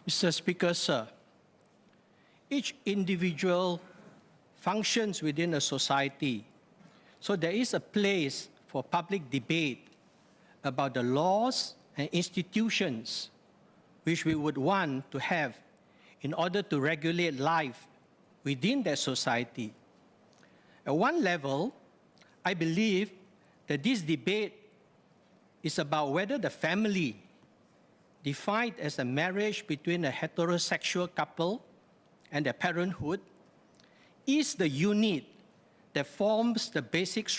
Mr. Speaker, sir, each individual functions within a society, so there is a place for public debate about the laws and institutions which we would want to have in order to regulate life within that society. At one level, I believe that this debate is about whether the family, defined as a marriage between a heterosexual couple and their parenthood, is the unit that forms the basic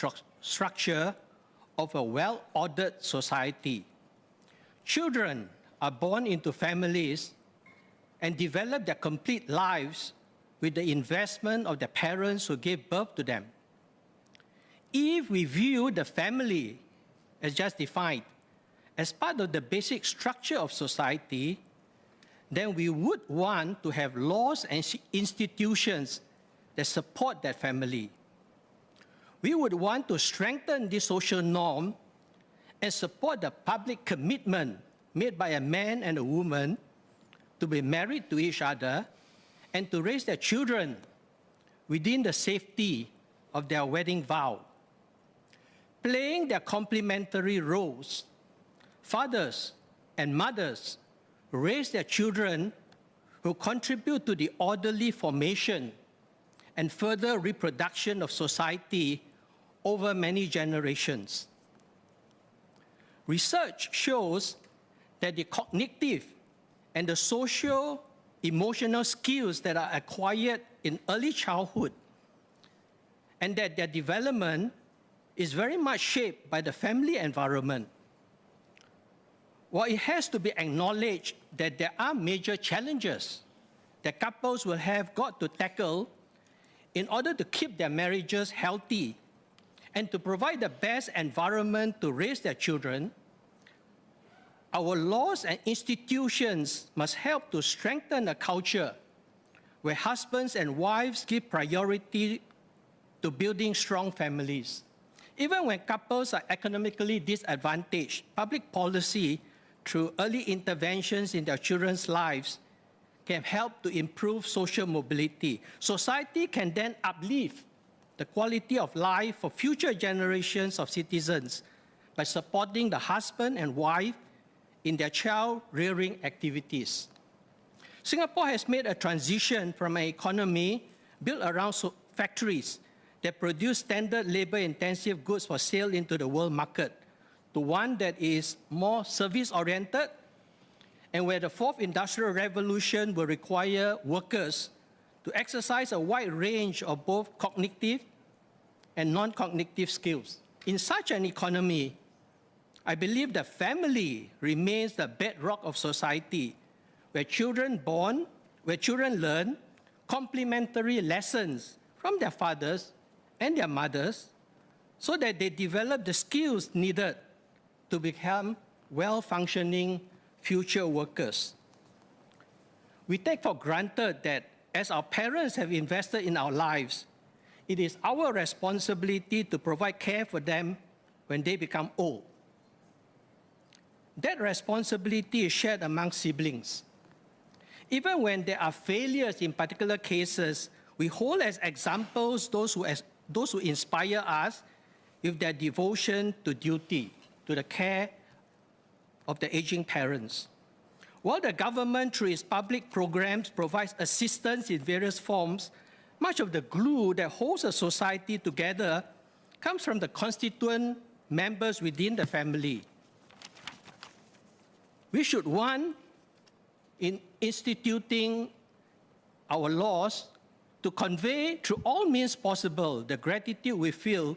structure of a well-ordered society. Children are born into families and develop their complete lives with the investment of their parents who gave birth to them. If we view the family as just defined as part of the basic structure of society, then we would want to have laws and institutions that support that family. We would want to strengthen this social norm and support the public commitment made by a man and a woman to be married to each other and to raise their children within the safety of their wedding vow. Playing their complementary roles, fathers and mothers raise their children who contribute to the orderly formation and further reproduction of society over many generations. Research shows that the cognitive and the socio-emotional skills that are acquired in early childhood and that their development is very much shaped by the family environment. While it has to be acknowledged that there are major challenges that couples will have got to tackle in order to keep their marriages healthy and to provide the best environment to raise their children, our laws and institutions must help to strengthen a culture where husbands and wives give priority to building strong families. Even when couples are economically disadvantaged, public policy through early interventions in their children's lives can help to improve social mobility. Society can then uplift the quality of life for future generations of citizens by supporting the husband and wife in their child-rearing activities. Singapore has made a transition from an economy built around factories that produce standard labor-intensive goods for sale into the world market to one that is more service-oriented and where the fourth industrial revolution will require workers to exercise a wide range of both cognitive and non-cognitive skills. In such an economy, I believe the family remains the bedrock of society, where children learn complementary lessons from their fathers and their mothers so that they develop the skills needed to become well-functioning future workers. We take for granted that as our parents have invested in our lives, it is our responsibility to provide care for them when they become old. That responsibility is shared among siblings. Even when there are failures in particular cases, we hold as examples those who inspire us with their devotion to duty, to the care of the aging parents. While the government, through its public programs, provides assistance in various forms, much of the glue that holds a society together comes from the constituent members within the family. We should want, in instituting our laws, to convey through all means possible the gratitude we feel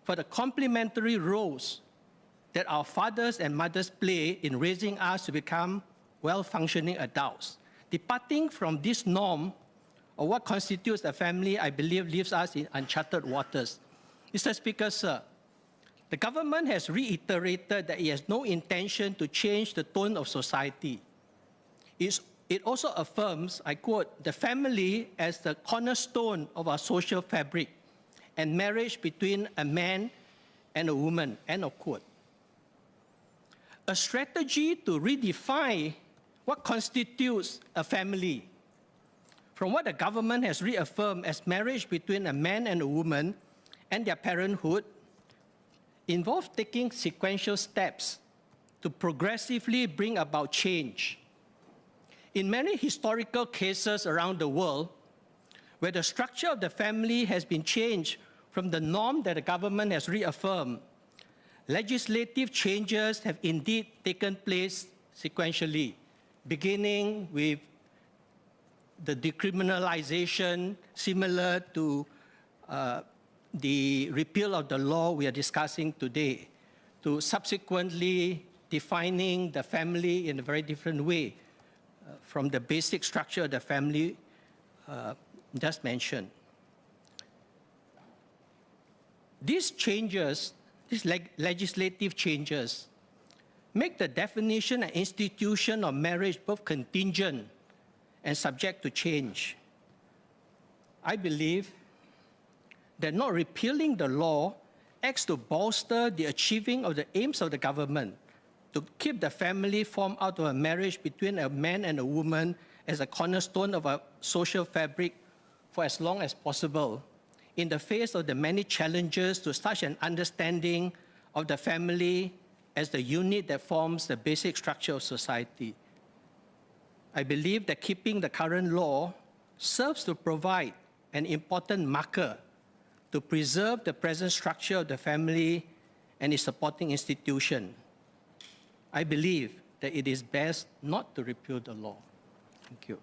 for the complementary roles that our fathers and mothers play in raising us to become well-functioning adults. Departing from this norm of what constitutes a family, I believe, leaves us in uncharted waters. Mr. Speaker, sir, the government has reiterated that it has no intention to change the tone of society. It also affirms, I quote, the family as the cornerstone of our social fabric and marriage between a man and a woman, end of quote. A strategy to redefine what constitutes a family? From what the government has reaffirmed as marriage between a man and a woman and their parenthood, involve taking sequential steps to progressively bring about change. In many historical cases around the world, where the structure of the family has been changed from the norm that the government has reaffirmed, legislative changes have indeed taken place sequentially, beginning with the decriminalization similar to the repeal of the law we are discussing today, to subsequently defining the family in a very different way from the basic structure of the family just mentioned. These changes, these legislative changes, make the definition and institution of marriage both contingent and subject to change. I believe that not repealing the law acts to bolster the achieving of the aims of the government to keep the family formed out of a marriage between a man and a woman as a cornerstone of a social fabric for as long as possible, in the face of the many challenges to such an understanding of the family as the unit that forms the basic structure of society. I believe that keeping the current law serves to provide an important marker to preserve the present structure of the family and its supporting institution. I believe that it is best not to repeal the law. Thank you.